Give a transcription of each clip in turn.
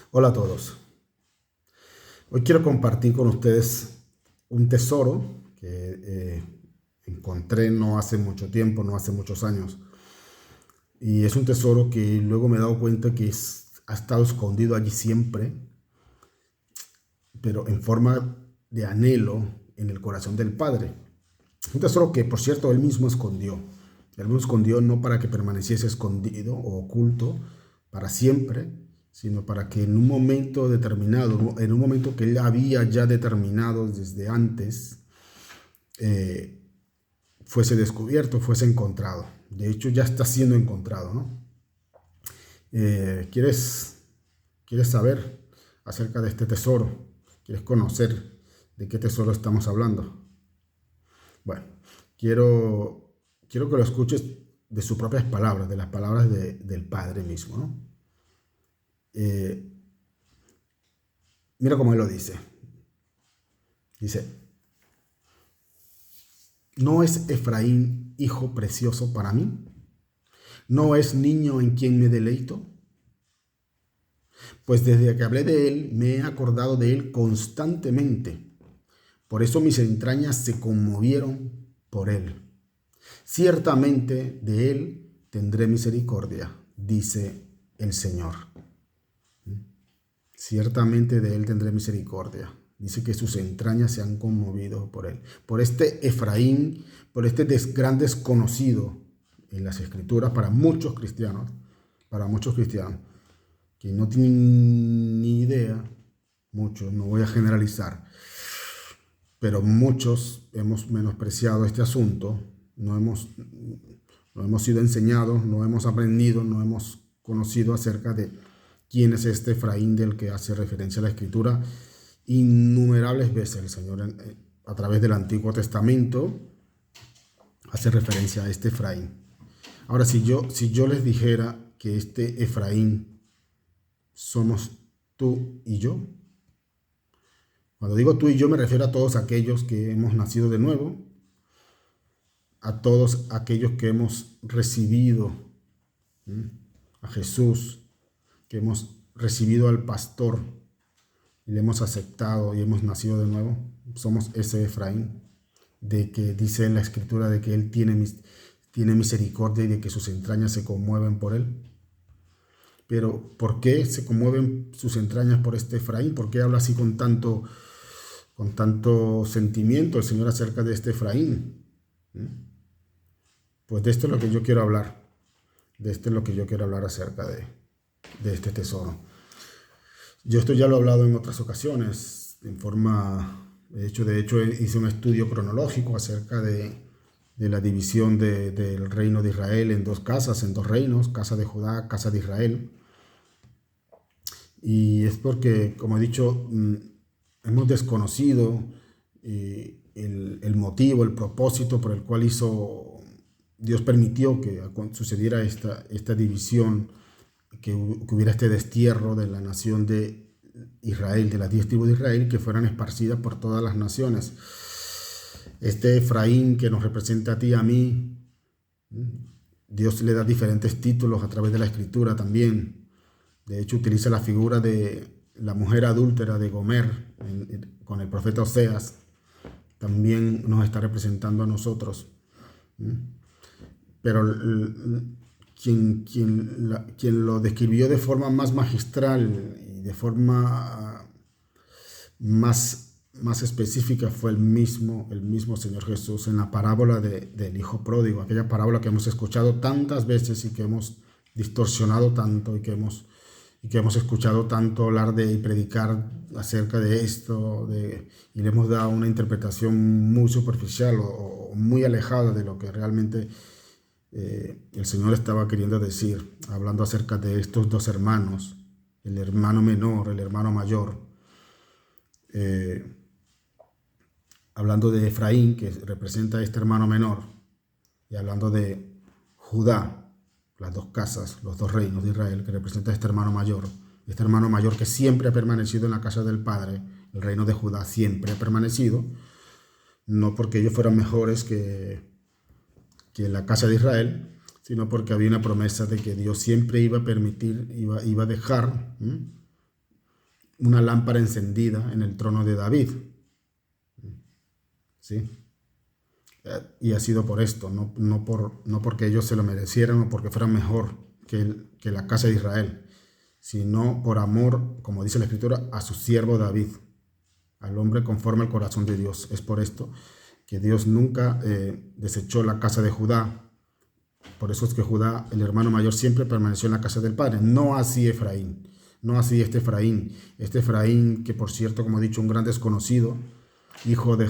Hola a todos. Hoy quiero compartir con ustedes un tesoro que encontré no hace mucho tiempo, no hace muchos años. Y es un tesoro que luego me he dado cuenta que ha estado escondido allí siempre, pero en forma de anhelo en el corazón del Padre. Un tesoro que, por cierto, él mismo escondió. Él mismo escondió no para que permaneciese escondido o oculto para siempre, sino para que en un momento determinado, en un momento que él había ya determinado desde antes, eh, fuese descubierto, fuese encontrado. De hecho, ya está siendo encontrado, ¿no? ¿Quieres, ¿Quieres saber acerca de este tesoro? ¿Quieres conocer de qué tesoro estamos hablando? Bueno, quiero que lo escuches de sus propias palabras, de las palabras del Padre mismo, ¿no? Eh, Mira cómo él lo dice. Dice, ¿no es Efraín hijo precioso para mí? ¿No es niño en quien me deleito? Pues desde que hablé de él, me he acordado de él constantemente. Por eso mis entrañas se conmovieron por él. Ciertamente de él tendré misericordia, dice el Señor. Ciertamente de él tendré misericordia. Dice que sus entrañas se han conmovido por él. Por este Efraín, por este gran desconocido en las Escrituras para muchos cristianos, que no tienen ni idea, muchos, no voy a generalizar, pero muchos hemos menospreciado este asunto, no hemos sido enseñados, no hemos aprendido, no hemos conocido acerca de quién es este Efraín del que hace referencia a la Escritura innumerables veces. El Señor a través del Antiguo Testamento hace referencia a este Efraín. Ahora, si yo les dijera que este Efraín somos tú y yo, cuando digo tú y yo me refiero a todos aquellos que hemos nacido de nuevo, a todos aquellos que hemos recibido a Jesús, que hemos recibido al pastor y le hemos aceptado y hemos nacido de nuevo. Somos ese Efraín de que dice en la Escritura de que él tiene misericordia y de que sus entrañas se conmueven por él. Pero ¿por qué se conmueven sus entrañas por este Efraín? ¿Por qué habla así con tanto sentimiento el Señor acerca de este Efraín? Pues de esto es lo que yo quiero hablar. De esto es lo que yo quiero hablar acerca de este tesoro. Esto ya lo he hablado en otras ocasiones, de hecho hice un estudio cronológico acerca de la división del reino de Israel en dos casas, en dos reinos, casa de Judá, casa de Israel. Y es porque, como he dicho, hemos desconocido el motivo, el propósito por el cual Dios permitió que sucediera esta división, que hubiera este destierro de la nación de Israel, de las 10 tribus de Israel, que fueran esparcidas por todas las naciones. Este Efraín que nos representa a ti y a mí, Dios le da diferentes títulos a través de la Escritura también. De hecho, utiliza la figura de la mujer adúltera de Gomer con el profeta Oseas. También nos está representando a nosotros. Pero quien lo describió de forma más magistral y de forma más específica fue el mismo Señor Jesús en la parábola del Hijo Pródigo, aquella parábola que hemos escuchado tantas veces y que hemos distorsionado tanto y que hemos escuchado tanto hablar y predicar acerca de esto, y le hemos dado una interpretación muy superficial o muy alejada de lo que realmente el Señor estaba queriendo decir, hablando acerca de estos dos hermanos, el hermano menor, el hermano mayor, hablando de Efraín, que representa a este hermano menor, y hablando de Judá, las dos casas, los dos reinos de Israel, que representa a este hermano mayor que siempre ha permanecido en la casa del Padre. El reino de Judá siempre ha permanecido, no porque ellos fueran mejores que la casa de Israel, sino porque había una promesa de que Dios siempre iba a permitir, iba a dejar una lámpara encendida en el trono de David. ¿Sí? Y ha sido por esto, no porque ellos se lo merecieran o porque fueran mejor que la casa de Israel, sino por amor, como dice la Escritura, a su siervo David, al hombre conforme al corazón de Dios. Es por esto que Dios nunca desechó la casa de Judá. Por eso es que Judá, el hermano mayor, siempre permaneció en la casa del padre. No así Efraín, no así este Efraín que, por cierto, como he dicho, un gran desconocido, hijo de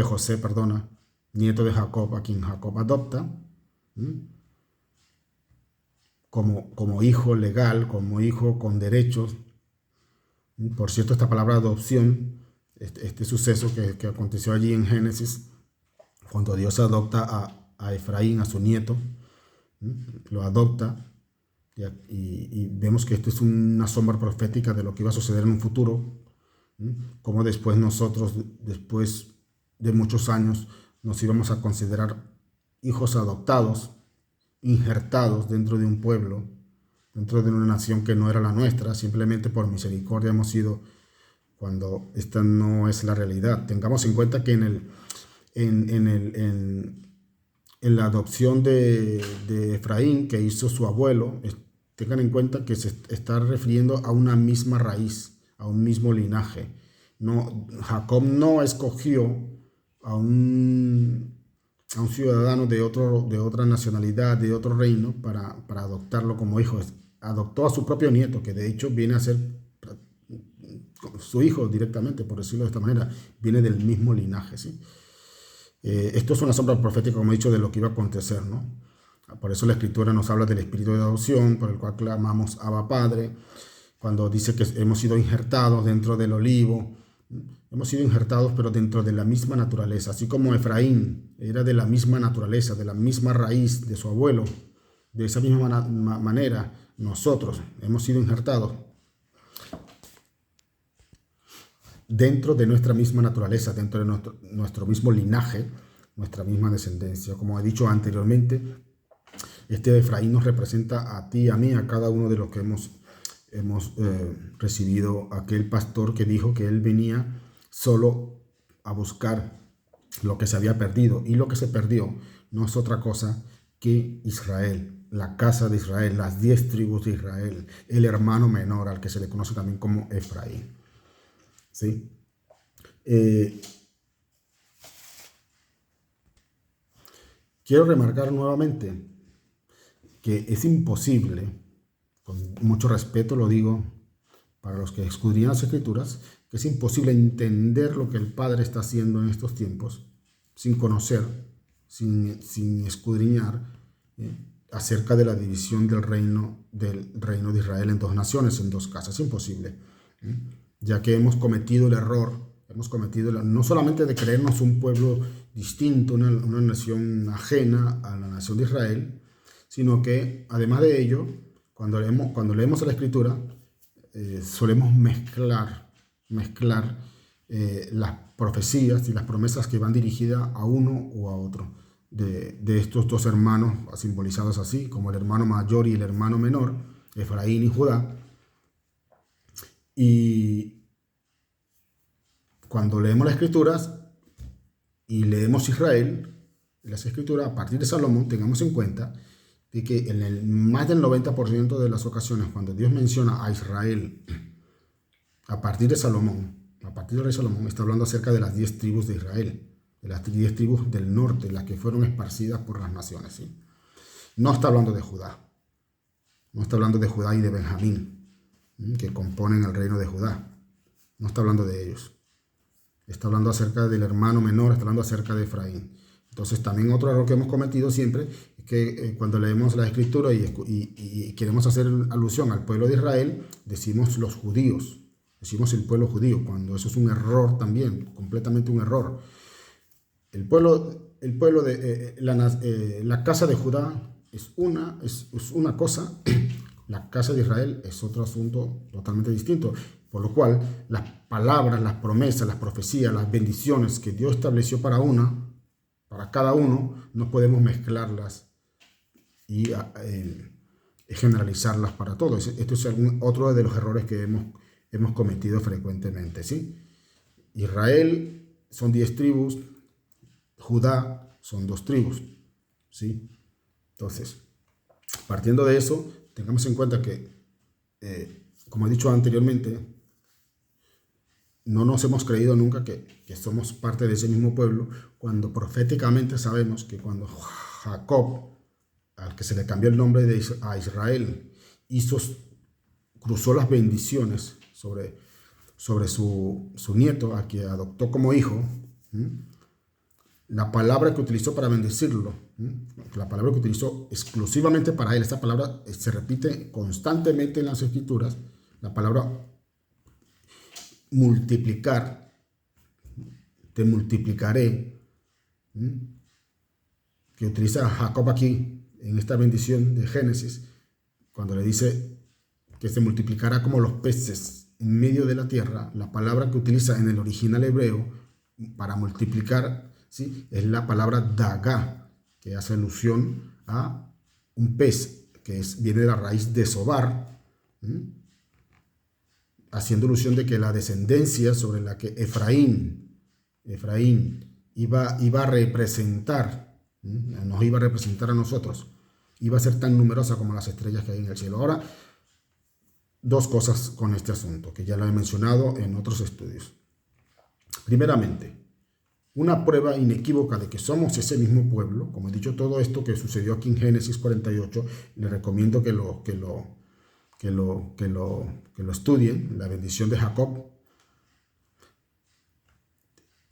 José, nieto de Jacob, a quien Jacob adopta, como hijo legal, como hijo con derechos. Por cierto, esta palabra adopción, este suceso que aconteció allí en Génesis, cuando Dios adopta a Efraín, a su nieto, lo adopta, y vemos que esto es una sombra profética de lo que iba a suceder en un futuro, como después nosotros, después de muchos años, nos íbamos a considerar hijos adoptados, injertados dentro de un pueblo, dentro de una nación que no era la nuestra. Simplemente por misericordia hemos sido, cuando esta no es la realidad. Tengamos en cuenta que en la adopción de Efraín que hizo su abuelo, tengan en cuenta que se está refiriendo a una misma raíz, a un mismo linaje. Jacob no escogió a un ciudadano de otra nacionalidad, de otro reino, para adoptarlo como hijo. Adoptó a su propio nieto, que de hecho viene a ser su hijo directamente, por decirlo de esta manera, viene del mismo linaje, ¿sí? Esto es una sombra profética, como he dicho, de lo que iba a acontecer, ¿no? Por eso la Escritura nos habla del espíritu de adopción, por el cual clamamos Abba Padre, cuando dice que hemos sido injertados dentro del olivo. Hemos sido injertados, pero dentro de la misma naturaleza, así como Efraín era de la misma naturaleza, de la misma raíz de su abuelo. De esa misma manera, nosotros hemos sido injertados dentro de nuestra misma naturaleza, dentro de nuestro mismo linaje, nuestra misma descendencia. Como he dicho anteriormente, este Efraín nos representa a ti, a mí, a cada uno de los que hemos recibido aquel pastor que dijo que él venía solo a buscar lo que se había perdido, y lo que se perdió no es otra cosa que Israel, la casa de Israel, las 10 tribus de Israel, el hermano menor, al que se le conoce también como Efraín. ¿Sí? Quiero remarcar nuevamente que es imposible, con mucho respeto lo digo para los que escudriñan las Escrituras, que es imposible entender lo que el Padre está haciendo en estos tiempos sin conocer, sin escudriñar acerca de la división del reino de Israel en 2 naciones, en 2 casas. Es imposible, ya que hemos cometido el error, no solamente de creernos un pueblo distinto, una nación ajena a la nación de Israel, sino que además de ello, cuando leemos la Escritura, solemos mezclar las profecías y las promesas que van dirigidas a uno o a otro de estos 2 hermanos, simbolizados así, como el hermano mayor y el hermano menor, Efraín y Judá. Y cuando leemos las Escrituras y leemos Israel, las Escrituras, a partir de Salomón, tengamos en cuenta de que en el más del 90% de las ocasiones, cuando Dios menciona a Israel, a partir de Salomón, está hablando acerca de las 10 tribus de Israel, de las 10 tribus del norte, las que fueron esparcidas por las naciones, ¿sí? No está hablando de Judá, no está hablando de Judá y de Benjamín, que componen el reino de Judá. No está hablando de ellos. Está hablando acerca del hermano menor, está hablando acerca de Efraín. Entonces, también otro error que hemos cometido siempre es que cuando leemos la Escritura y queremos hacer alusión al pueblo de Israel, decimos los judíos, decimos el pueblo judío, cuando eso es un error también, completamente un error. La casa de Judá es una cosa, la casa de Israel es otro asunto totalmente distinto. Por lo cual, las palabras, las promesas, las profecías, las bendiciones que Dios estableció para cada uno, no podemos mezclarlas y es generalizarlas para todos. Esto es otro de los errores que hemos cometido frecuentemente, ¿sí? Israel son 10 tribus, Judá son 2 tribus, ¿sí? Entonces, partiendo de eso, tengamos en cuenta que, como he dicho anteriormente, no nos hemos creído nunca que somos parte de ese mismo pueblo, cuando proféticamente sabemos que cuando Jacob, al que se le cambió el nombre a Israel, cruzó las bendiciones sobre su nieto, a quien adoptó como hijo, la palabra que utilizó para bendecirlo, la palabra que utilizó exclusivamente para él, esta palabra se repite constantemente en las Escrituras, la palabra multiplicar, te multiplicaré, que utiliza Jacob aquí en esta bendición de Génesis, cuando le dice que se multiplicará como los peces en medio de la tierra. La palabra que utiliza en el original hebreo para multiplicar, ¿sí?, es la palabra dagá, que hace alusión a un pez, que viene de la raíz de sobar, haciendo alusión de que la descendencia sobre la que Efraín iba a representar, nos iba a representar a nosotros, iba a ser tan numerosa como las estrellas que hay en el cielo. Ahora, 2 cosas con este asunto, que ya lo he mencionado en otros estudios. Primeramente, una prueba inequívoca de que somos ese mismo pueblo. Como he dicho, todo esto que sucedió aquí en Génesis 48, le recomiendo que lo estudien, la bendición de Jacob.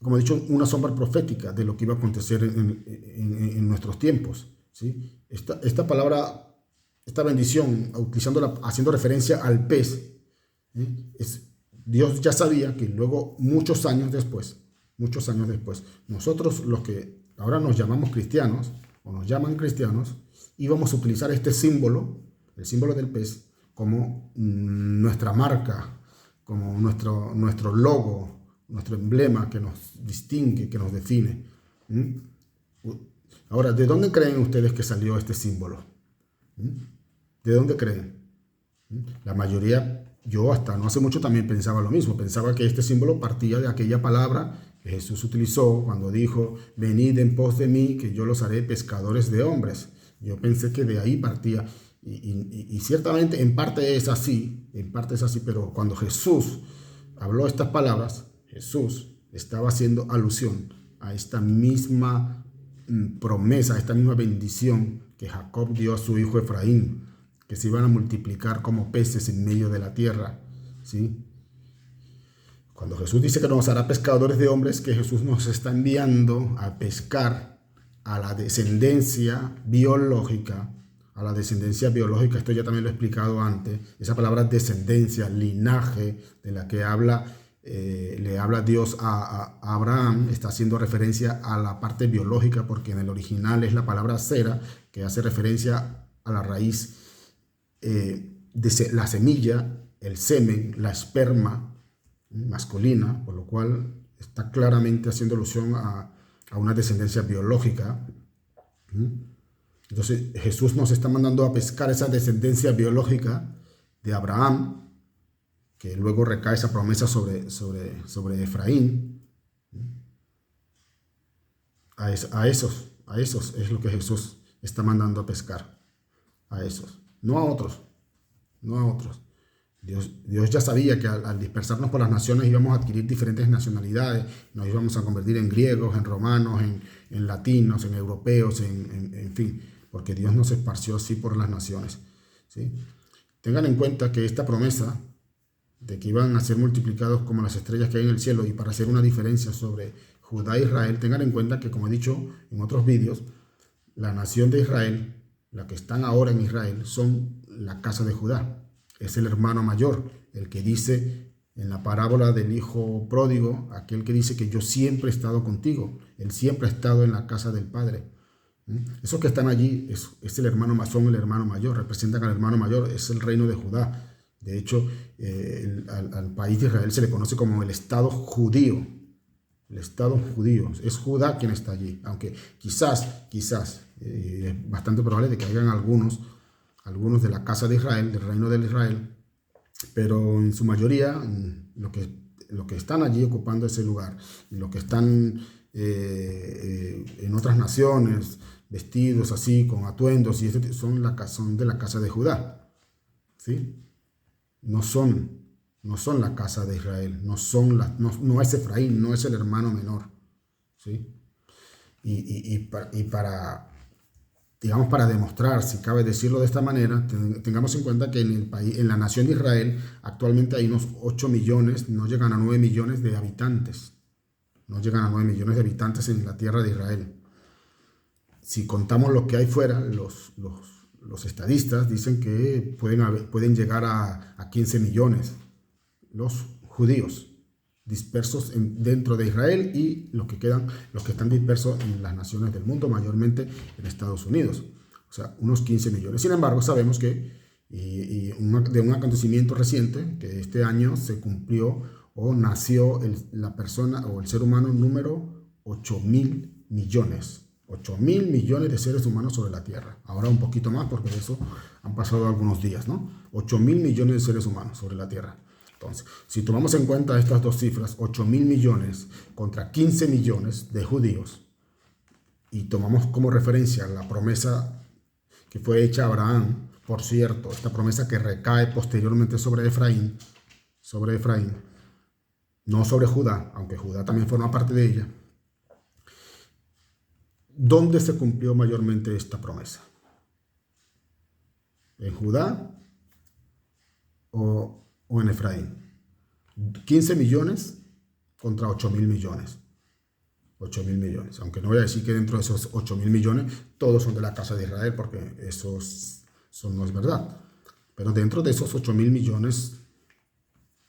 Como he dicho, una sombra profética de lo que iba a acontecer en nuestros tiempos, ¿sí? Esta palabra, esta bendición, haciendo referencia al pez, Dios ya sabía que luego, muchos años después, nosotros, los que ahora nos llamamos cristianos, o nos llaman cristianos, íbamos a utilizar este símbolo, el símbolo del pez, como nuestra marca, como nuestro logo, nuestro emblema que nos distingue, que nos define. Ahora, ¿de dónde creen ustedes que salió este símbolo? ¿De dónde creen? La mayoría, yo hasta no hace mucho también pensaba lo mismo. Pensaba que este símbolo partía de aquella palabra que Jesús utilizó cuando dijo: venid en pos de mí, que yo los haré pescadores de hombres. Yo pensé que de ahí partía. Y ciertamente en parte es así, pero cuando Jesús habló estas palabras, Jesús estaba haciendo alusión a esta misma promesa, a esta misma bendición que Jacob dio a su hijo Efraín, que se iban a multiplicar como peces en medio de la tierra, ¿sí? Cuando Jesús dice que nos hará pescadores de hombres, que Jesús nos está enviando a pescar a la descendencia biológica, esto ya también lo he explicado antes, esa palabra descendencia, linaje, de la que le habla Dios a Abraham, está haciendo referencia a la parte biológica, porque en el original es la palabra sera, que hace referencia a la raíz de la semilla, el semen, la esperma masculina, por lo cual está claramente haciendo alusión a una descendencia biológica. Entonces Jesús nos está mandando a pescar esa descendencia biológica de Abraham, que luego recae esa promesa sobre Efraín. A esos es lo que Jesús está mandando a pescar, a esos, no a otros. Dios ya sabía que al dispersarnos por las naciones íbamos a adquirir diferentes nacionalidades, nos íbamos a convertir en griegos, en romanos, en latinos, en europeos, en fin, porque Dios nos esparció así por las naciones, ¿sí? Tengan en cuenta que esta promesa de que iban a ser multiplicados como las estrellas que hay en el cielo, y para hacer una diferencia sobre Judá e Israel, tengan en cuenta que, como he dicho en otros vídeos, la nación de Israel, la que están ahora en Israel, son la casa de Judá. Es el hermano mayor, el que dice en la parábola del hijo pródigo, aquel que dice que yo siempre he estado contigo, él siempre ha estado en la casa del Padre. Esos que están allí es el hermano mayor, representan al hermano mayor, es el reino de Judá. De hecho, al país de Israel se le conoce como el Estado judío. El Estado judío. Es Judá quien está allí. Aunque quizás, es bastante probable de que hayan algunos algunos de la casa de Israel, del reino de Israel, pero en su mayoría lo que están allí ocupando ese lugar y los que están en otras naciones vestidos así con atuendos y son de la casa de Judá, ¿sí? No son la casa de Israel, no es Efraín, no es el hermano menor, ¿sí? Para, digamos, para demostrar, si cabe decirlo de esta manera, tengamos en cuenta que en el país, en la nación de Israel, actualmente hay unos 8 millones, no llegan a 9 millones de habitantes. No llegan a 9 millones de habitantes en la tierra de Israel. Si contamos lo que hay fuera, los estadistas dicen que pueden llegar a 15 millones los judíos dispersos dentro de Israel y los que están dispersos en las naciones del mundo, mayormente en Estados Unidos. O sea, unos 15 millones. Sin embargo, sabemos que de un acontecimiento reciente, que este año se cumplió o nació la persona o el ser humano número 8.000 millones. 8.000 millones de seres humanos sobre la Tierra. Ahora un poquito más porque de eso han pasado algunos días, ¿no? 8.000 millones de seres humanos sobre la Tierra. Entonces, si tomamos en cuenta estas dos cifras, 8.000 millones contra 15 millones de judíos, y tomamos como referencia la promesa que fue hecha a Abraham, por cierto, esta promesa que recae posteriormente sobre Efraín, no sobre Judá, aunque Judá también forma parte de ella. ¿Dónde se cumplió mayormente esta promesa? ¿En Judá o en Efraín? 15 millones contra 8.000 millones. 8.000 millones. Aunque no voy a decir que dentro de esos 8.000 millones todos son de la casa de Israel, porque eso no es verdad. Pero dentro de esos 8.000 millones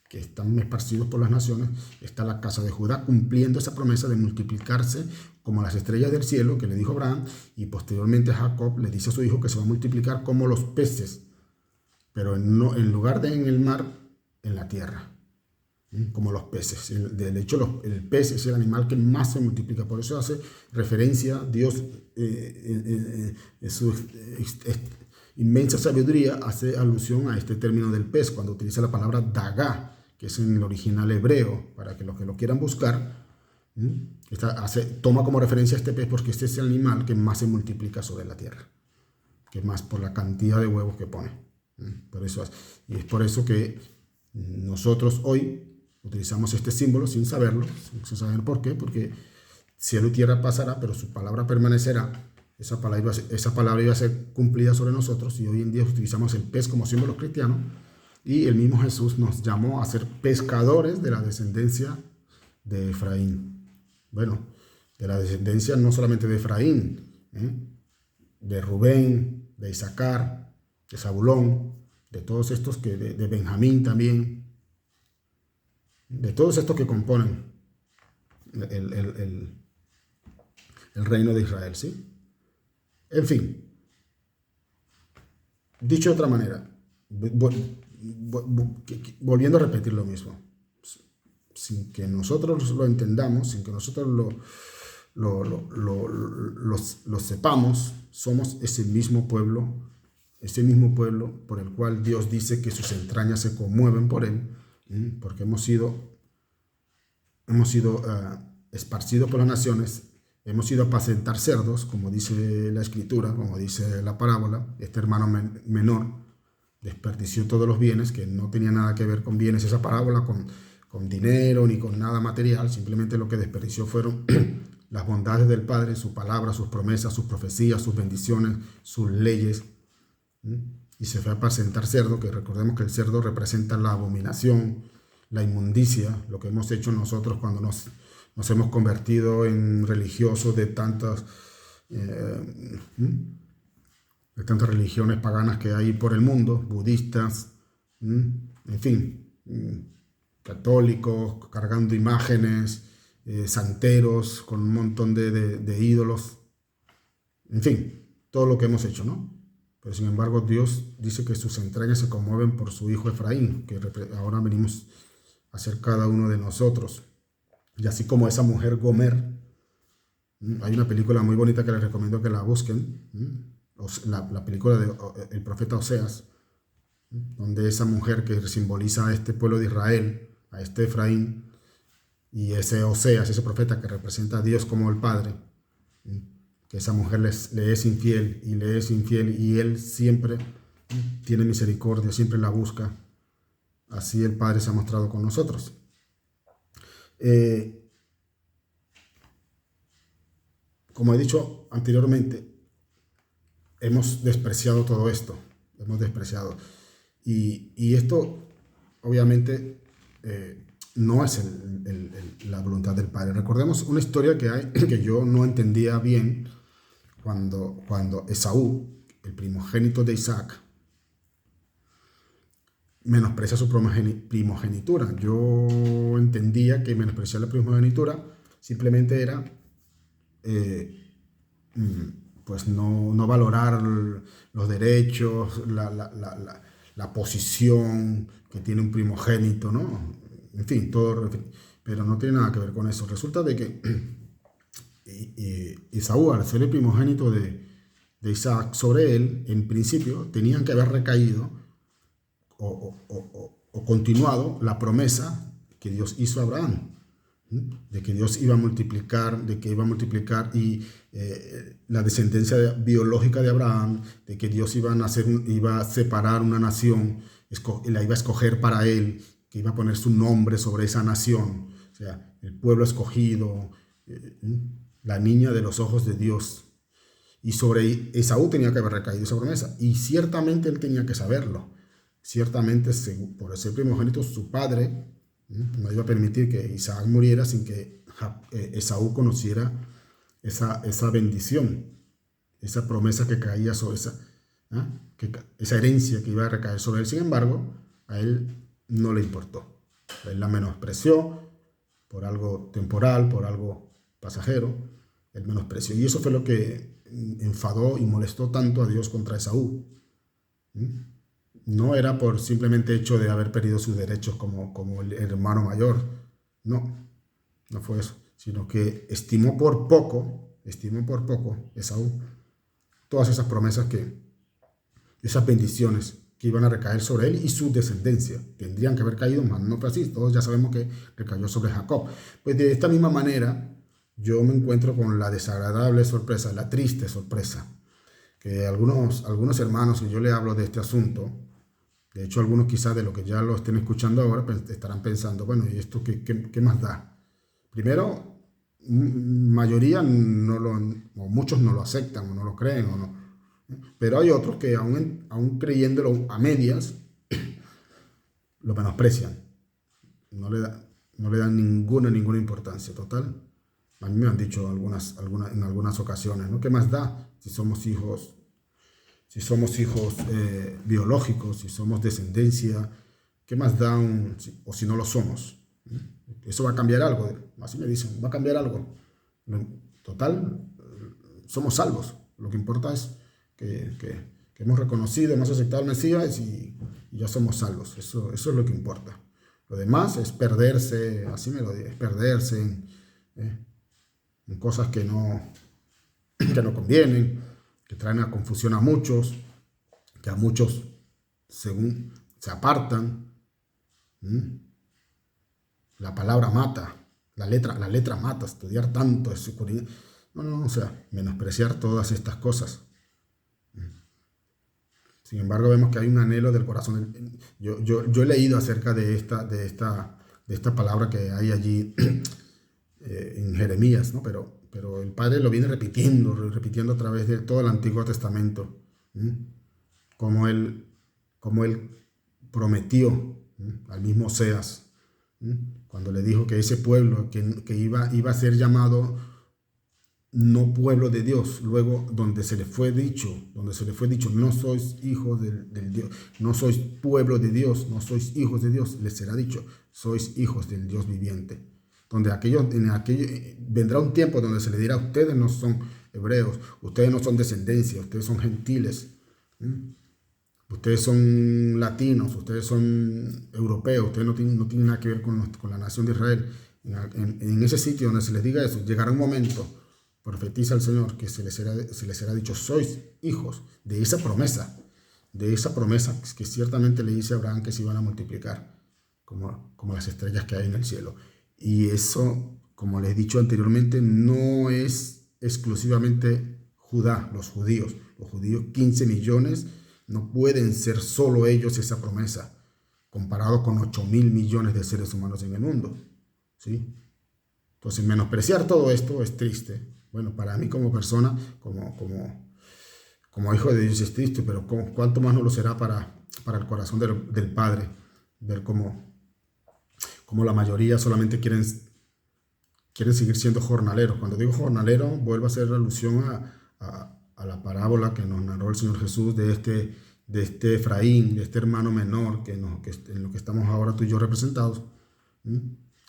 que están esparcidos por las naciones, está la casa de Judá cumpliendo esa promesa de multiplicarse como las estrellas del cielo que le dijo Abraham, y posteriormente Jacob le dice a su hijo que se va a multiplicar como los peces, pero en lugar de en el mar, en la tierra, como los peces. De hecho, el pez es el animal que más se multiplica, por eso hace referencia Dios en su inmensa sabiduría, hace alusión a este término del pez cuando utiliza la palabra dagá, que es en el original hebreo, para que los que lo quieran buscar, toma como referencia a este pez porque este es el animal que más se multiplica sobre la tierra, que más por la cantidad de huevos que pone. Y es por eso que nosotros hoy utilizamos este símbolo sin saberlo, sin saber por qué, porque cielo y tierra pasará, pero su palabra permanecerá. Esa palabra iba a ser cumplida sobre nosotros, y hoy en día utilizamos el pez como símbolo cristiano. Y el mismo Jesús nos llamó a ser pescadores de la descendencia de Efraín. Bueno, de la descendencia no solamente de Efraín, de Rubén, de Isaacar, de Zabulón, de todos estos de Benjamín también, de todos estos que componen el reino de Israel, ¿sí? En fin, dicho de otra manera, volviendo a repetir lo mismo, sin que nosotros lo entendamos, sin que nosotros lo sepamos, somos ese mismo pueblo por el cual Dios dice que sus entrañas se conmueven por él, porque hemos sido esparcidos por las naciones, hemos ido a apacentar cerdos, como dice la escritura, como dice la parábola. Este hermano menor desperdició todos los bienes, que no tenía nada que ver con bienes esa parábola, con dinero ni con nada material. Simplemente lo que desperdició fueron las bondades del Padre, su palabra, sus promesas, sus profecías, sus bendiciones, sus leyes. Y se fue a apacentar cerdo, que recordemos que el cerdo representa la abominación, la inmundicia, lo que hemos hecho nosotros cuando nos hemos convertido en religiosos de tantas religiones paganas que hay por el mundo, budistas, en fin, católicos, cargando imágenes, santeros, con un montón de ídolos, en fin, todo lo que hemos hecho, ¿no? Pero sin embargo Dios dice que sus entrañas se conmueven por su hijo Efraín, que ahora venimos a ser cada uno de nosotros. Y así como esa mujer Gomer, hay una película muy bonita que les recomiendo que la busquen, la película del profeta Oseas, donde esa mujer que simboliza a este pueblo de Israel, a este Efraín, y ese Oseas, ese profeta que representa a Dios como el Padre, que esa mujer le es infiel y él siempre tiene misericordia, siempre la busca. Así el Padre se ha mostrado con nosotros. Como he dicho anteriormente, hemos despreciado todo esto, hemos despreciado. Y esto, obviamente, no es la voluntad del Padre. Recordemos una historia que hay que yo no entendía bien cuando Esaú, el primogénito de Isaac, menosprecia su primogenitura. Yo entendía que menospreciar la primogenitura simplemente era pues no valorar los derechos, la posición que tiene un primogénito, ¿no? En fin, todo, pero no tiene nada que ver con eso. Resulta de que Esaú, al ser el primogénito de Isaac, sobre él, en principio, tenían que haber recaído o continuado la promesa que Dios hizo a Abraham, de que Dios iba a multiplicar, y la descendencia biológica de Abraham, de que Dios iba a separar una nación, la iba a escoger para él, que iba a poner su nombre sobre esa nación, o sea, el pueblo escogido, la niña de los ojos de Dios. Y sobre Esaú tenía que haber recaído esa promesa, y ciertamente él tenía que saberlo. Ciertamente, por ser primogénito, su padre no iba a permitir que Isaac muriera sin que Esaú conociera esa bendición, esa promesa que caía sobre esa herencia que iba a recaer sobre él. Sin embargo, a él no le importó. Él la menospreció por algo temporal, por algo pasajero. Él menospreció. Y eso fue lo que enfadó y molestó tanto a Dios contra Esaú. No era por simplemente hecho de haber perdido sus derechos como el hermano mayor. No fue eso. Sino que estimó por poco Esaú todas esas promesas, esas bendiciones que iban a recaer sobre él y su descendencia. Tendrían que haber caído, mas no fue así. Todos ya sabemos que recayó sobre Jacob. Pues de esta misma manera, yo me encuentro con la desagradable sorpresa, la triste sorpresa, que algunos hermanos que yo le hablo de este asunto, de hecho algunos quizás de lo que ya lo estén escuchando ahora, estarán pensando, bueno, ¿y esto qué más da? Primero, mayoría o muchos no lo aceptan o no lo creen o no. Pero hay otros que aún creyéndolo a medias, lo menosprecian. No le dan ninguna importancia. Total, a mí me han dicho en algunas ocasiones, ¿no? ¿Qué más da si somos hijos biológicos, si somos descendencia? ¿Qué más da o si no lo somos? ¿Eso va a cambiar algo? Así me dicen, ¿va a cambiar algo? Total, somos salvos. Lo que importa es que hemos reconocido, hemos aceptado al Mesías y ya somos salvos. Eso es lo que importa. Lo demás es perderse, así me lo digo, es perderse en cosas que no convienen, que traen a confusión a muchos, que a muchos según se apartan. La palabra mata, la letra mata, estudiar tanto, o sea, menospreciar todas estas cosas. Sin embargo, vemos que hay un anhelo del corazón. Yo he leído acerca de esta palabra que hay allí en Jeremías, ¿no? Pero el Padre lo viene repitiendo a través de todo el Antiguo Testamento, como él prometió al mismo Oseas, cuando le dijo que ese pueblo que iba a ser llamado no pueblo de Dios, luego donde se le fue dicho, no sois hijos del Dios, no sois pueblo de Dios, no sois hijos de Dios, les será dicho, sois hijos del Dios viviente. Donde vendrá un tiempo donde se le dirá, ustedes no son hebreos, ustedes no son descendencia, ustedes son gentiles, ustedes son latinos, ustedes son europeos, ustedes no tienen nada que ver con la nación de Israel. En ese sitio donde se les diga eso, llegará un momento profetiza el Señor que se les será dicho, sois hijos de esa promesa que ciertamente le dice a Abraham que se iban a multiplicar como las estrellas que hay en el cielo. Y eso, como les he dicho anteriormente, no es exclusivamente Judá, los judíos. Los judíos, 15 millones, no pueden ser solo ellos esa promesa, comparado con 8.000 millones de seres humanos en el mundo, ¿sí? Entonces, menospreciar todo esto es triste. Bueno, para mí como persona, como hijo de Dios es triste, pero ¿cuánto más no lo será para el corazón del Padre? Ver cómo la mayoría solamente quieren seguir siendo jornaleros. Cuando digo jornalero, vuelvo a hacer alusión a la parábola que nos narró el Señor Jesús de este Efraín, de este hermano menor en lo que estamos ahora tú y yo representados,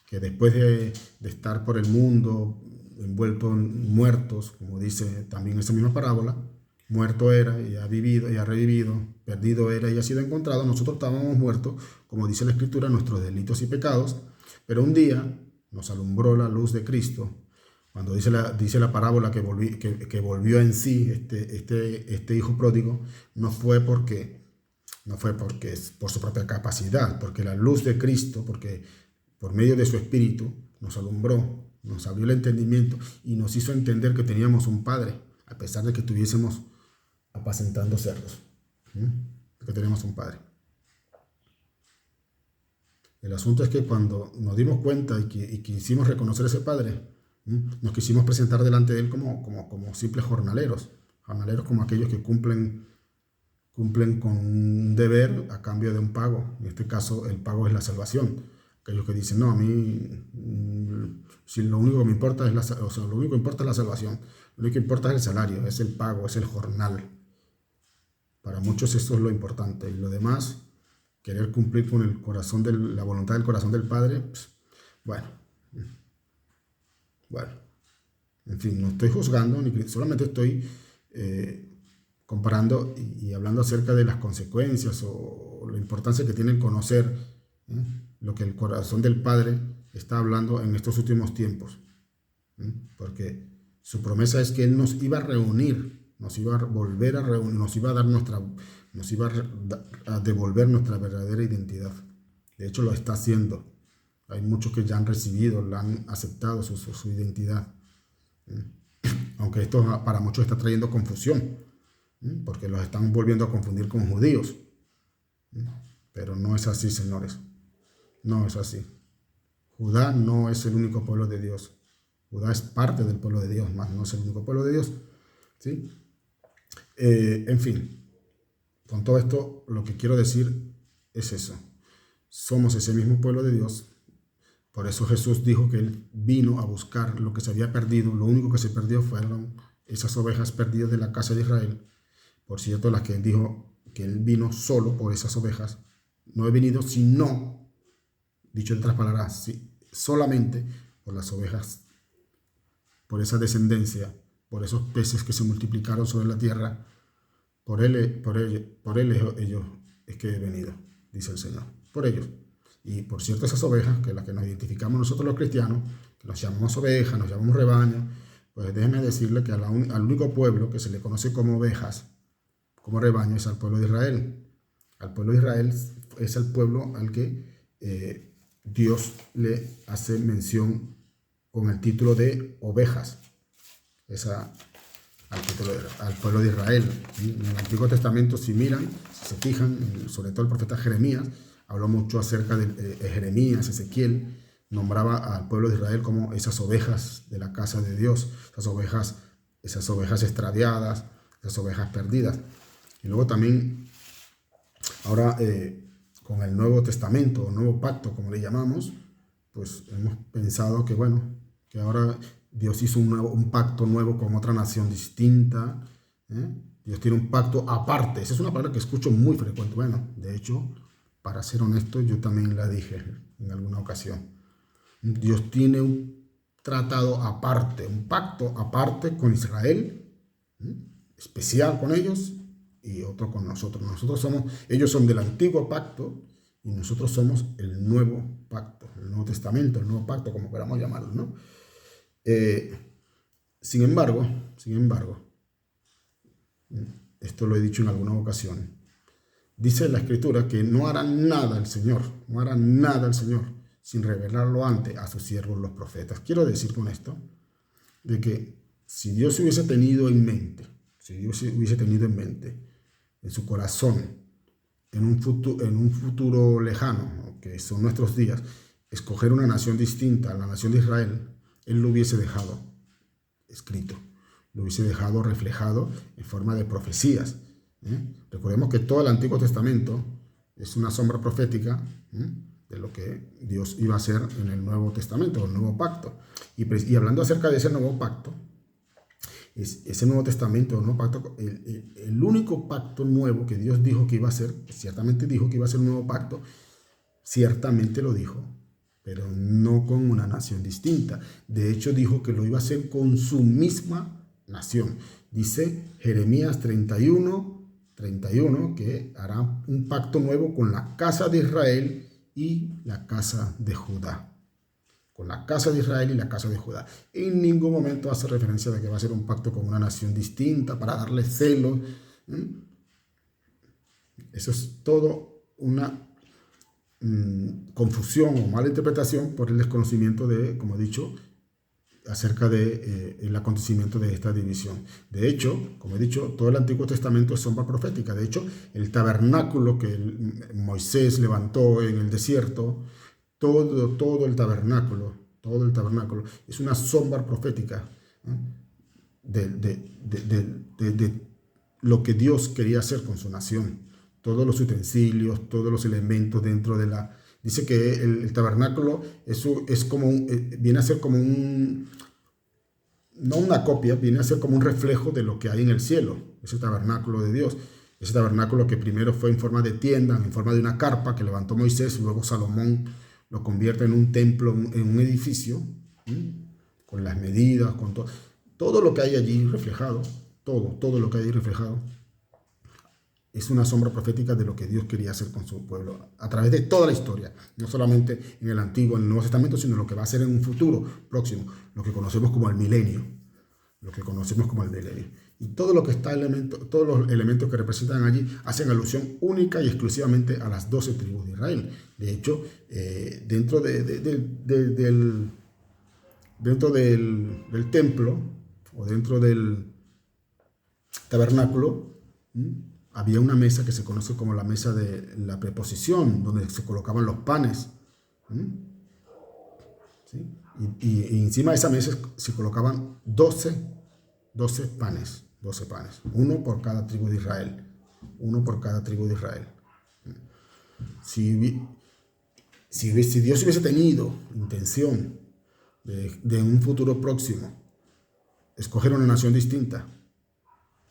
que después de estar por el mundo envuelto en muertos, como dice también esa misma parábola, muerto era y ha vivido y ha revivido, perdido era y ha sido encontrado. Nosotros estábamos muertos, como dice la Escritura, en nuestros delitos y pecados, pero un día nos alumbró la luz de Cristo. Cuando dice la parábola que volvió en sí este hijo pródigo, no fue porque es por su propia capacidad, porque la luz de Cristo, porque por medio de su Espíritu nos alumbró, nos abrió el entendimiento y nos hizo entender que teníamos un Padre, a pesar de que estuviésemos apacentando cerdos, que teníamos un Padre. El asunto es que cuando nos dimos cuenta y quisimos reconocer a ese Padre, nos quisimos presentar delante de Él como simples jornaleros como aquellos que cumplen con un deber a cambio de un pago. En este caso, el pago es la salvación. Aquellos que dicen, no, a mí, si lo único que me importa es la salvación, lo único que importa es el salario, es el pago, es el jornal. Para muchos eso es lo importante, y lo demás, querer cumplir con la voluntad del corazón del Padre, pues, bueno, en fin, no estoy juzgando, solamente estoy comparando y hablando acerca de las consecuencias o la importancia que tiene el conocer lo que el corazón del Padre está hablando en estos últimos tiempos, porque su promesa es que Él nos iba a reunir, nos iba a volver a reunir, nos iba a devolver nuestra verdadera identidad. De hecho, lo está haciendo. Hay muchos que ya han recibido, la han aceptado su identidad. Aunque esto para muchos está trayendo confusión, porque los están volviendo a confundir con judíos. Pero no es así, señores. No es así. Judá no es el único pueblo de Dios. Judá es parte del pueblo de Dios, más no es el único pueblo de Dios. ¿Sí? En fin, con todo esto lo que quiero decir es eso. Somos ese mismo pueblo de Dios. Por eso Jesús dijo que Él vino a buscar lo que se había perdido. Lo único que se perdió fueron esas ovejas perdidas de la casa de Israel. Por cierto, las que Él dijo que Él vino solo por esas ovejas. No he venido sino, dicho en otras palabras, sí, solamente por las ovejas, por esa descendencia, por esos peces que se multiplicaron sobre la tierra. Por ellos es que he venido, dice el Señor. Por ellos. Y por cierto, esas ovejas, que las que nos identificamos nosotros los cristianos, que nos llamamos ovejas, nos llamamos rebaño, pues déjeme decirle que al único pueblo que se le conoce como ovejas, como rebaño, es al pueblo de Israel. Al pueblo de Israel es el pueblo al que Dios le hace mención con el título de ovejas. Al pueblo de Israel. En el Antiguo Testamento, si miran, si se fijan, sobre todo el profeta Jeremías, habló mucho acerca de Jeremías, Ezequiel, nombraba al pueblo de Israel como esas ovejas de la casa de Dios, esas ovejas extraviadas, esas ovejas perdidas. Y luego también, ahora con el Nuevo Testamento, o Nuevo Pacto, como le llamamos, pues hemos pensado que que ahora Dios hizo un pacto nuevo con otra nación distinta. Dios tiene un pacto aparte. Esa es una palabra que escucho muy frecuente. Bueno, de hecho, para ser honesto, yo también la dije en alguna ocasión. Dios tiene un tratado aparte, un pacto aparte con Israel, especial con ellos, y otro con nosotros. Ellos son del antiguo pacto y nosotros somos el nuevo pacto, el Nuevo Testamento, el nuevo pacto, como queramos llamarlo, ¿no? sin embargo, esto lo he dicho en alguna ocasión, dice la Escritura que no hará nada el Señor, no hará nada el Señor sin revelarlo antes a sus siervos los profetas. Quiero decir con esto de que si Dios hubiese tenido en mente, en su corazón, en un futuro lejano, que son nuestros días, escoger una nación distinta a la nación de Israel, Él lo hubiese dejado escrito, lo hubiese dejado reflejado en forma de profecías. Recordemos que todo el Antiguo Testamento es una sombra profética de lo que Dios iba a hacer en el Nuevo Testamento, el Nuevo Pacto. Y hablando acerca de ese Nuevo Pacto, ese Nuevo Testamento, el Nuevo Pacto, el único pacto nuevo que Dios dijo que iba a hacer, ciertamente dijo que iba a ser un nuevo pacto, ciertamente lo dijo, pero no con una nación distinta. De hecho, dijo que lo iba a hacer con su misma nación. Dice Jeremías 31, que hará un pacto nuevo con la casa de Israel y la casa de Judá. Con la casa de Israel y la casa de Judá. En ningún momento hace referencia de que va a ser un pacto con una nación distinta para darle celos. Eso es todo una confusión o mala interpretación por el desconocimiento de, como he dicho, acerca del acontecimiento de esta división. De hecho, como he dicho, todo el Antiguo Testamento es sombra profética. De hecho, el tabernáculo que Moisés levantó en el desierto, todo el tabernáculo es una sombra profética de lo que Dios quería hacer con su nación. Todos los utensilios, todos los elementos dentro de la... Dice que el tabernáculo es como viene a ser como no una copia, viene a ser como un reflejo de lo que hay en el cielo, ese tabernáculo de Dios. Ese tabernáculo que primero fue en forma de tienda, en forma de una carpa que levantó Moisés, y luego Salomón lo convierte en un templo, en un edificio, con las medidas, con todo lo que hay allí reflejado, todo lo que hay allí reflejado, es una sombra profética de lo que Dios quería hacer con su pueblo a través de toda la historia, no solamente en el Antiguo, en el Nuevo Testamento, sino lo que va a hacer en un futuro próximo, lo que conocemos como el milenio, Y todo lo que todos los elementos que representan allí hacen alusión única y exclusivamente a las 12 tribus de Israel. De hecho, dentro del templo o dentro del tabernáculo, había una mesa que se conoce como la mesa de la preposición, donde se colocaban los panes. ¿Sí? Y encima de esa mesa se colocaban 12 panes. 12 panes. Uno por cada tribu de Israel. Si Dios hubiese tenido intención de un futuro próximo escoger una nación distinta,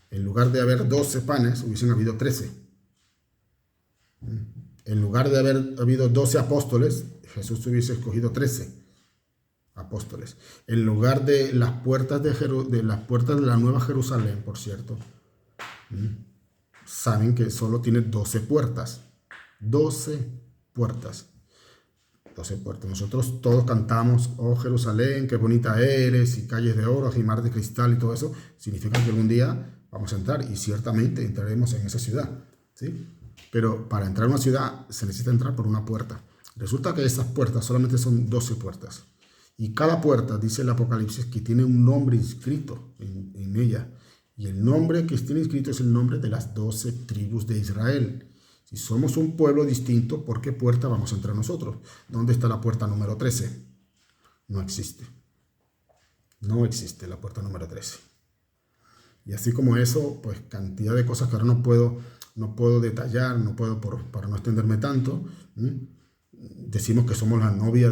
en lugar de haber 12 panes, hubiesen habido 13. En lugar de haber habido 12 apóstoles, Jesús hubiese escogido 13 apóstoles. En lugar de las puertas de la Nueva Jerusalén, por cierto, saben que solo tiene 12 puertas. 12 puertas. 12 puertas. Nosotros todos cantamos, oh Jerusalén, qué bonita eres, y calles de oro, y mar de cristal y todo eso. Significa que algún día vamos a entrar y ciertamente entraremos en esa ciudad, ¿sí? Pero para entrar a una ciudad se necesita entrar por una puerta. Resulta que esas puertas solamente son 12 puertas. Y cada puerta, dice el Apocalipsis, que tiene un nombre inscrito en ella. Y el nombre que tiene inscrito es el nombre de las 12 tribus de Israel. Si somos un pueblo distinto, ¿por qué puerta vamos a entrar nosotros? ¿Dónde está la puerta número 13? No existe. No existe la puerta número 13. Y así como eso, pues cantidad de cosas que ahora no puedo detallar, para no extenderme tanto. Decimos que somos la novia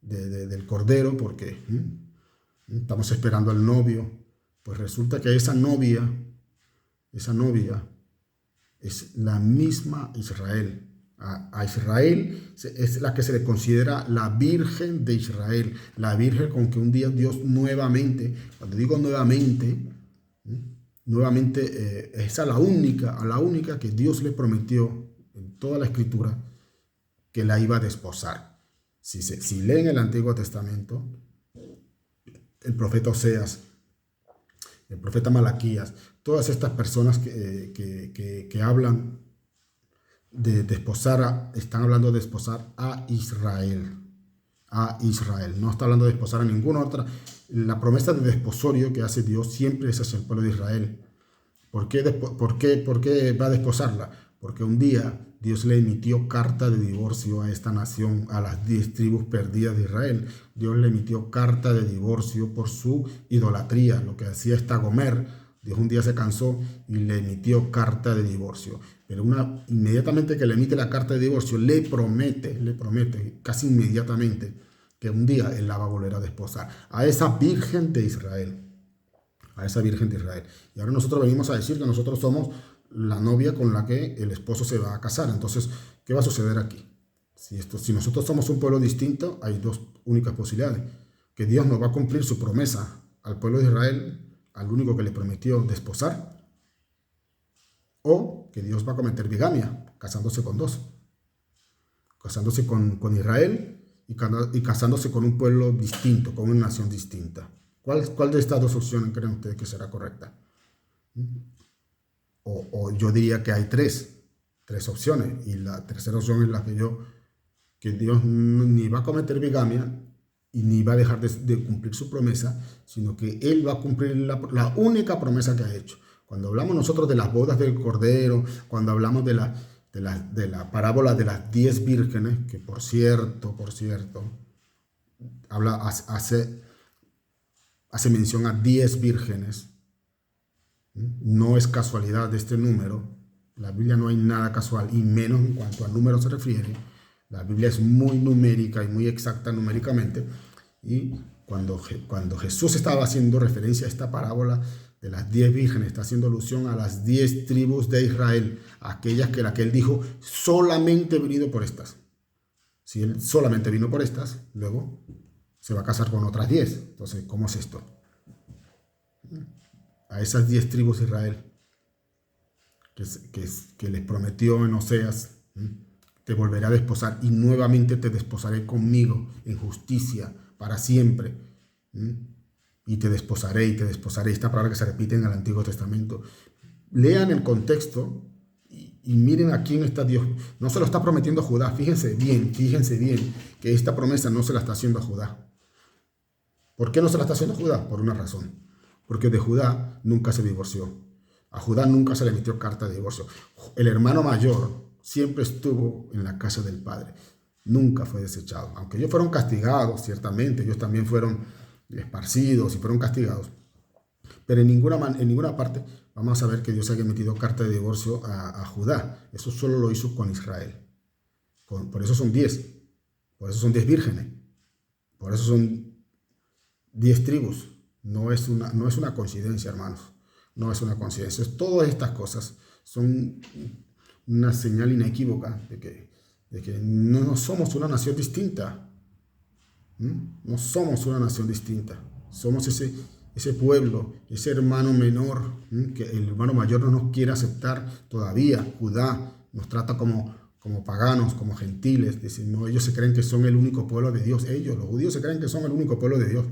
del Cordero porque estamos esperando al novio. Pues resulta que esa novia es la misma Israel. A Israel es la que se le considera la Virgen de Israel, la Virgen con que un día Dios nuevamente, cuando digo nuevamente es a la única que Dios le prometió en toda la Escritura que la iba a desposar. Si leen el Antiguo Testamento, el profeta Oseas, el profeta Malaquías, todas estas personas que hablan de desposar, están hablando de desposar a Israel. A Israel, no está hablando de desposar a ninguna otra. La promesa de desposorio que hace Dios siempre es hacia el pueblo de Israel. ¿Por qué va a desposarla? Porque un día Dios le emitió carta de divorcio a esta nación, a las 10 tribus perdidas de Israel. Dios le emitió carta de divorcio por su idolatría, lo que hacía esta Gomer. Dios un día se cansó y le emitió carta de divorcio. Pero inmediatamente que le emite la carta de divorcio, le promete, casi inmediatamente, que un día él la va a volver a desposar a esa virgen de Israel. A esa virgen de Israel. Y ahora nosotros venimos a decir que nosotros somos la novia con la que el esposo se va a casar. Entonces, ¿qué va a suceder aquí? Si nosotros somos un pueblo distinto, hay dos únicas posibilidades. Que Dios no va a cumplir su promesa al pueblo de Israel, al único que le prometió desposar, o que Dios va a cometer bigamia, casándose con dos. Casándose con Israel y casándose con un pueblo distinto, con una nación distinta. ¿Cuál de estas dos opciones creen ustedes que será correcta? O yo diría que hay tres opciones, y la tercera opción es la que Dios ni va a cometer bigamia y ni va a dejar de cumplir su promesa, sino que Él va a cumplir la única promesa que ha hecho. Cuando hablamos nosotros de las bodas del Cordero, cuando hablamos de la parábola de las 10 vírgenes, que por cierto, hace mención a 10 vírgenes, no es casualidad de este número. La Biblia no hay nada casual, y menos en cuanto al número se refiere. La Biblia es muy numérica y muy exacta numéricamente. Y cuando Jesús estaba haciendo referencia a esta parábola de las 10 vírgenes, está haciendo alusión a las 10 tribus de Israel, aquellas que él dijo, solamente he venido por estas. Si él solamente vino por estas, luego se va a casar con otras 10. Entonces, ¿cómo es esto? A esas 10 tribus de Israel que les prometió en Oseas, te volveré a desposar y nuevamente te desposaré conmigo en justicia para siempre. Y te desposaré y te desposaré. Esta palabra que se repite en el Antiguo Testamento. Lean el contexto y miren a quién está Dios. No se lo está prometiendo a Judá. Fíjense bien que esta promesa no se la está haciendo a Judá. ¿Por qué no se la está haciendo a Judá? Por una razón. Porque de Judá nunca se divorció. A Judá nunca se le emitió carta de divorcio. El hermano mayor siempre estuvo en la casa del padre. Nunca fue desechado. Aunque ellos fueron castigados, ciertamente, ellos también fueron esparcidos y fueron castigados. Pero en ninguna parte vamos a ver que Dios haya emitido carta de divorcio a Judá. Eso solo lo hizo con Israel. Por eso son 10. Por eso son 10 vírgenes. Por eso son 10 tribus. No es una coincidencia, hermanos. No es una coincidencia. Todas estas cosas son una señal inequívoca de que no somos una nación distinta. No somos una nación distinta. Somos ese pueblo, ese hermano menor, que el hermano mayor no nos quiere aceptar todavía. Judá nos trata como paganos, como gentiles. Dicen, no, ellos se creen que son el único pueblo de Dios. Los judíos se creen que son el único pueblo de Dios.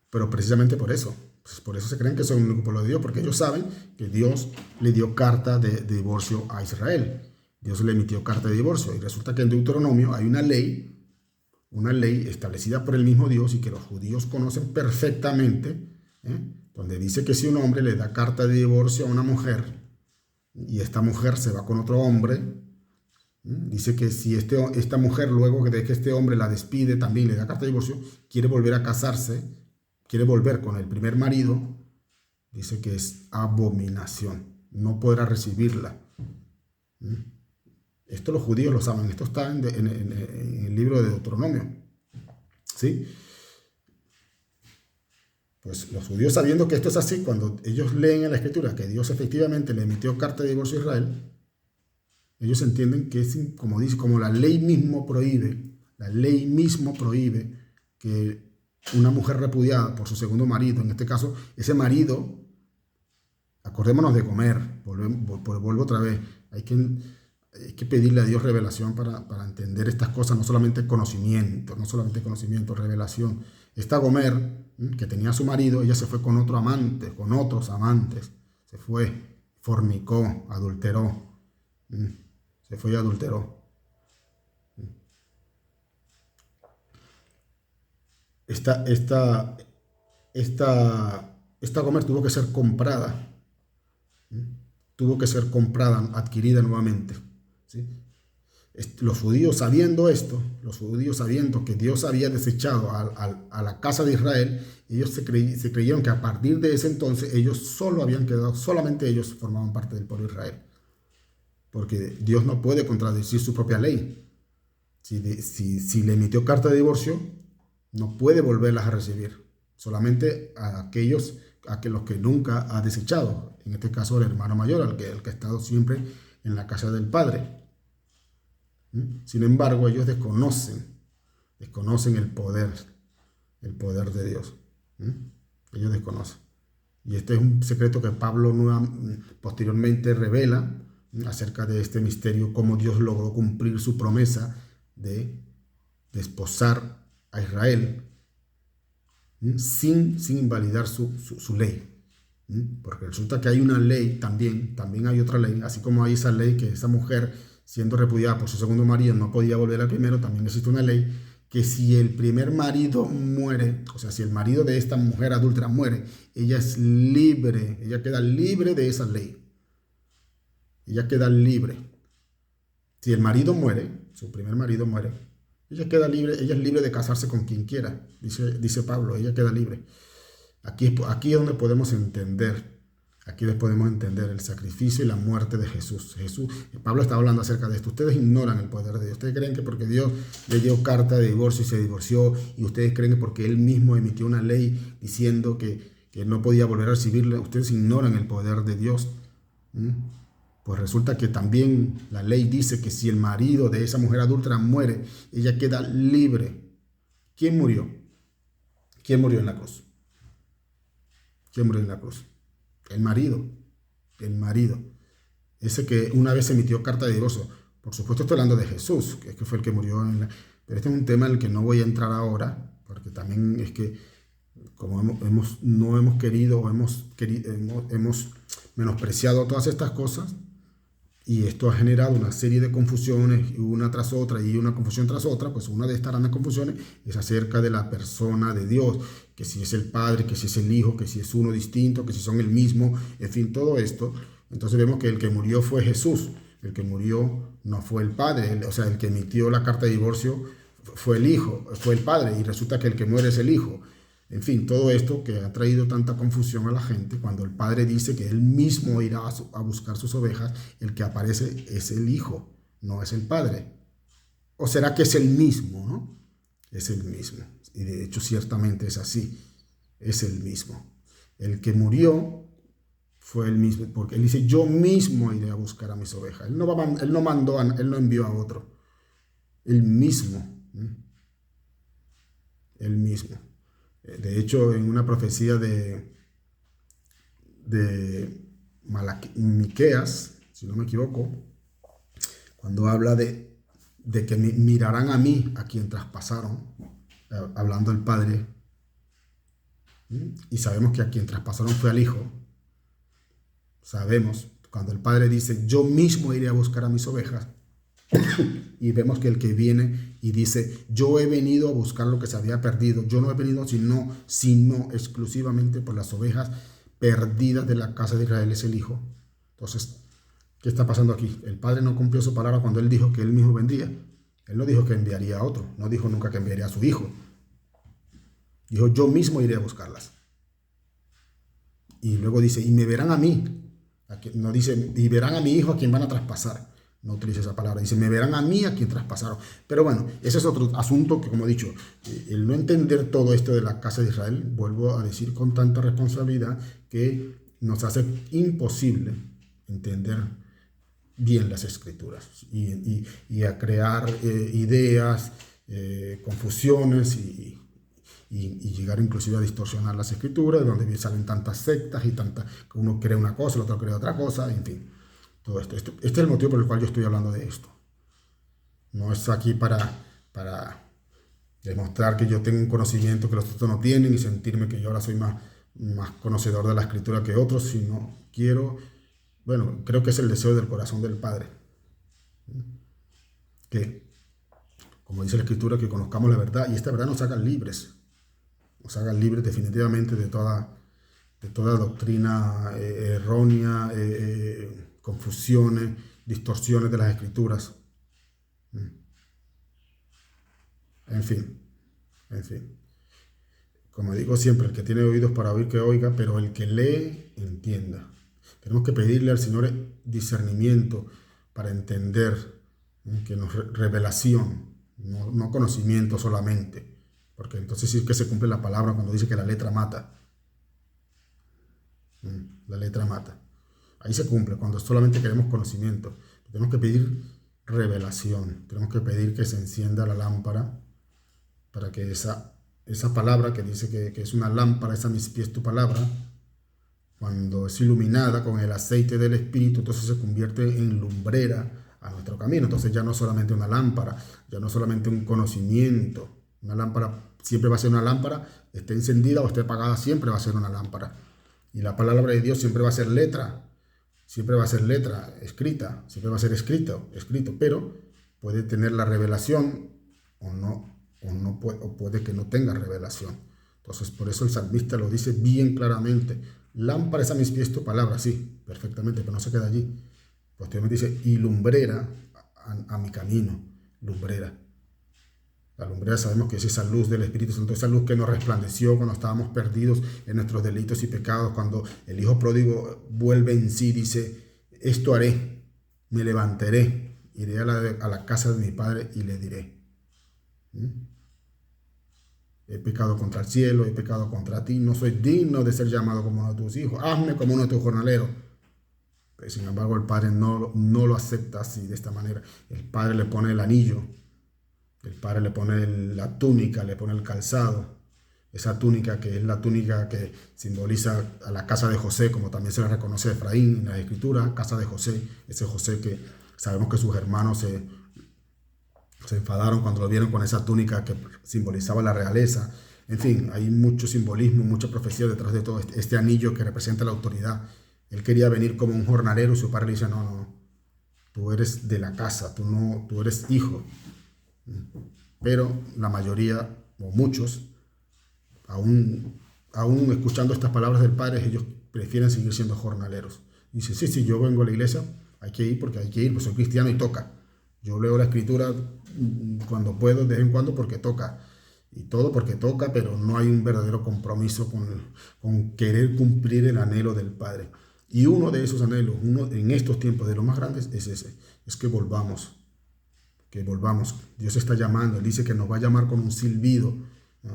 Pero precisamente por eso se creen que son el único pueblo de Dios, porque ellos saben que Dios le dio carta de divorcio a Israel. Dios le emitió carta de divorcio, y resulta que en Deuteronomio hay una ley establecida por el mismo Dios y que los judíos conocen perfectamente, donde dice que si un hombre le da carta de divorcio a una mujer y esta mujer se va con otro hombre, dice que si esta mujer, luego de que este hombre la despide, también le da carta de divorcio, quiere volver a casarse, quiere volver con el primer marido, dice que es abominación, no podrá recibirla. Esto los judíos lo saben, esto está en el libro de Deuteronomio. ¿Sí? Pues los judíos, sabiendo que esto es así, cuando ellos leen en la Escritura que Dios efectivamente le emitió carta de divorcio a Israel, ellos entienden que es como la ley mismo prohíbe que una mujer repudiada por su segundo marido, en este caso, ese marido, acordémonos de Gomer, vuelvo otra vez, hay que pedirle a Dios revelación para entender estas cosas, no solamente conocimiento, revelación. Esta Gomer, que tenía a su marido, ella se fue con otro amante, con otros amantes, se fue, fornicó, adulteró, se fue y adulteró. Esta Gomer tuvo que ser comprada, adquirida nuevamente, ¿sí? Los judíos sabiendo esto, los judíos sabiendo que Dios había desechado a la casa de Israel, ellos se creyeron que a partir de ese entonces ellos solamente ellos formaban parte del pueblo de Israel. Porque Dios no puede contradecir su propia ley. Si le emitió carta de divorcio, no puede volverlas a recibir. Solamente a los que nunca ha desechado. En este caso el hermano mayor, el que ha estado siempre en la casa del padre. Sin embargo, ellos desconocen el poder de Dios. Ellos desconocen. Y este es un secreto que Pablo posteriormente revela acerca de este misterio, cómo Dios logró cumplir su promesa de desposar a Israel sin invalidar su ley. Porque resulta que hay una ley también hay otra ley, así como hay esa ley que esa mujer, siendo repudiada por su segundo marido, no podía volver al primero. También existe una ley que si el primer marido muere, o sea, si el marido de esta mujer adúltera muere, ella es libre, ella queda libre de esa ley. Ella queda libre. Si el marido muere, su primer marido muere, ella queda libre, ella es libre de casarse con quien quiera, dice Pablo, ella queda libre. Aquí es donde podemos entender. Aquí les podemos entender el sacrificio y la muerte de Jesús. Pablo está hablando acerca de esto. Ustedes ignoran el poder de Dios. Ustedes creen que porque Dios le dio carta de divorcio y se divorció, y ustedes creen que porque Él mismo emitió una ley diciendo que no podía volver a recibirla, ustedes ignoran el poder de Dios. Pues resulta que también la ley dice que si el marido de esa mujer adúltera muere, ella queda libre. ¿Quién murió? ¿Quién murió en la cruz? ¿Quién murió en la cruz? El marido. Ese que una vez emitió carta de divorcio. Por supuesto estoy hablando de Jesús, que fue el que murió pero este es un tema en el que no voy a entrar ahora, porque también es que como no hemos querido o hemos menospreciado todas estas cosas, y esto ha generado una serie de confusiones, una tras otra, y una confusión tras otra. Pues una de estas grandes confusiones es acerca de la persona de Dios, que si es el Padre, que si es el Hijo, que si es uno distinto, que si son el mismo, en fin, todo esto. Entonces vemos que el que murió fue Jesús, el que murió no fue el Padre, o sea, el que emitió la carta de divorcio fue el Hijo, fue el Padre, y resulta que el que muere es el Hijo. En fin, todo esto que ha traído tanta confusión a la gente, cuando el Padre dice que Él mismo irá a buscar sus ovejas, el que aparece es el Hijo, no es el Padre. ¿O será que es el mismo, no? Es el mismo. Y de hecho, ciertamente es así. Es el mismo. El que murió fue el mismo, porque Él dice, yo mismo iré a buscar a mis ovejas. Él no envió a otro. Él mismo. Él mismo. De hecho, en una profecía de Miqueas, si no me equivoco, cuando habla de que mirarán a mí, a quien traspasaron, hablando el Padre, y sabemos que a quien traspasaron fue al Hijo. Sabemos, cuando el Padre dice, yo mismo iré a buscar a mis ovejas, y vemos que el que viene y dice, yo he venido a buscar lo que se había perdido, yo no he venido sino exclusivamente por las ovejas perdidas de la casa de Israel, es el Hijo. Entonces, ¿qué está pasando aquí? El Padre no cumplió su palabra cuando Él dijo que Él mismo vendría. Él no dijo que enviaría a otro, no dijo nunca que enviaría a su Hijo. Dijo, yo mismo iré a buscarlas. Y luego dice, y me verán a mí. No dice, y verán a mi Hijo a quien van a traspasar. No utiliza esa palabra, dice, me verán a mí a quien traspasaron. Pero bueno, ese es otro asunto que, como he dicho, el no entender todo esto de la casa de Israel, vuelvo a decir con tanta responsabilidad, que nos hace imposible entender bien las Escrituras y a crear ideas, confusiones y llegar inclusive a distorsionar las Escrituras, donde salen tantas sectas y que uno cree una cosa, el otro cree otra cosa, en fin. todo esto. Este es el motivo por el cual yo estoy hablando de esto. No es aquí para demostrar que yo tengo un conocimiento que los otros no tienen y sentirme que yo ahora soy más conocedor de la Escritura que otros, sino creo que es el deseo del corazón del Padre. Que, como dice la Escritura, que conozcamos la verdad y esta verdad nos haga libres. Nos haga libres definitivamente de toda doctrina errónea, confusiones, distorsiones de las Escrituras. En fin. Como digo siempre, el que tiene oídos para oír, que oiga, pero el que lee, entienda. Tenemos que pedirle al Señor discernimiento para entender, que nos revelación, no conocimiento solamente. Porque entonces sí que se cumple la palabra cuando dice que la letra mata. La letra mata. Ahí se cumple cuando solamente queremos conocimiento. Tenemos que pedir revelación. Tenemos que pedir que se encienda la lámpara para que esa palabra que dice que es una lámpara, es a mis pies tu palabra, cuando es iluminada con el aceite del Espíritu, entonces se convierte en lumbrera a nuestro camino. Entonces ya no solamente una lámpara, ya no solamente un conocimiento. Una lámpara siempre va a ser una lámpara, esté encendida o esté apagada, siempre va a ser una lámpara. Y la palabra de Dios siempre va a ser letra, escrita, siempre va a ser escrito, pero puede tener la revelación o puede que no tenga revelación. Entonces, por eso el salmista lo dice bien claramente. Lámpara es a mis pies tu palabra, sí, perfectamente, pero no se queda allí. Posteriormente dice, y lumbrera a mi camino, lumbrera. La lumbrera sabemos que es esa luz del Espíritu Santo, esa luz que nos resplandeció cuando estábamos perdidos en nuestros delitos y pecados, cuando el Hijo pródigo vuelve en sí, dice, esto haré, me levantaré, iré a la casa de mi Padre y le diré. He pecado contra el cielo, he pecado contra ti, no soy digno de ser llamado como uno de tus hijos, hazme como uno de tus jornaleros. Pero sin embargo el Padre no lo acepta así, de esta manera. El Padre le pone el anillo, el Padre le pone la túnica, le pone el calzado, esa túnica que es la túnica que simboliza a la casa de José, como también se le reconoce a Efraín en la Escritura, casa de José, ese José que sabemos que sus hermanos se enfadaron cuando lo vieron con esa túnica que simbolizaba la realeza. En fin, hay mucho simbolismo, mucha profecía detrás de todo este anillo que representa la autoridad. Él quería venir como un jornalero y su padre le dice, no, tú eres de la casa, tú eres hijo. Pero la mayoría, o muchos, aún escuchando estas palabras del padre, ellos prefieren seguir siendo jornaleros. Dice, sí, yo vengo a la iglesia, hay que ir porque hay que ir, pues soy cristiano y toca. Yo leo la Escritura cuando puedo, de vez en cuando, porque toca. Y todo porque toca, pero no hay un verdadero compromiso con querer cumplir el anhelo del Padre. Y uno de esos anhelos, uno en estos tiempos de los más grandes, es ese. Es que volvamos. Dios está llamando. Él dice que nos va a llamar con un silbido.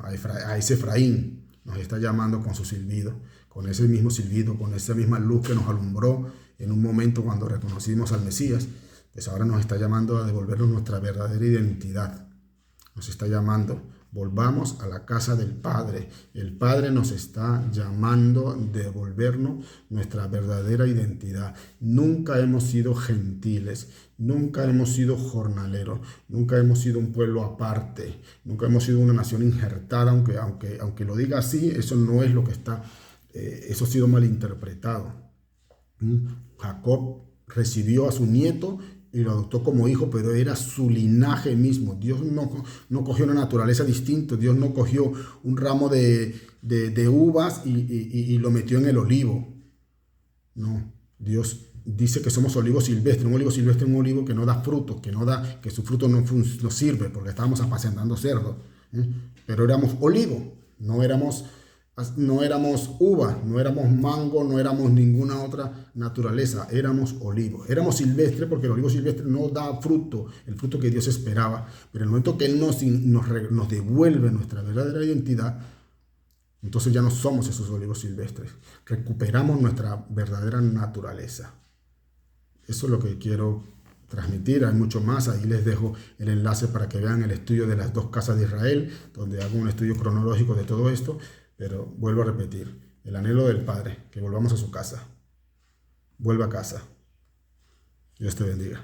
A ese Efraín nos está llamando con su silbido. Con ese mismo silbido, con esa misma luz que nos alumbró en un momento cuando reconocimos al Mesías. Pues ahora nos está llamando a devolvernos nuestra verdadera identidad. Nos está llamando, volvamos a la casa del Padre. El Padre nos está llamando a devolvernos nuestra verdadera identidad. Nunca hemos sido gentiles, nunca hemos sido jornaleros, nunca hemos sido un pueblo aparte, nunca hemos sido una nación injertada, aunque lo diga así, eso no es lo que está, eso ha sido malinterpretado. Jacob recibió a su nieto y lo adoptó como hijo, pero era su linaje mismo. Dios no cogió una naturaleza distinta. Dios no cogió un ramo de uvas y lo metió en el olivo. No, Dios dice que somos olivos silvestres. Un olivo silvestre es un olivo que no da fruto, que su fruto no sirve, porque estábamos apacentando cerdos. Pero éramos olivo, no éramos uva, no éramos mango, no éramos ninguna otra naturaleza, éramos olivo. Éramos silvestre porque el olivo silvestre no da fruto, el fruto que Dios esperaba. Pero en el momento que Él nos devuelve nuestra verdadera identidad, entonces ya no somos esos olivos silvestres. Recuperamos nuestra verdadera naturaleza. Eso es lo que quiero transmitir. Hay mucho más. Ahí les dejo el enlace para que vean el estudio de las 2 casas de Israel, donde hago un estudio cronológico de todo esto. Pero vuelvo a repetir, el anhelo del Padre, que volvamos a su casa. Vuelva a casa. Dios te bendiga.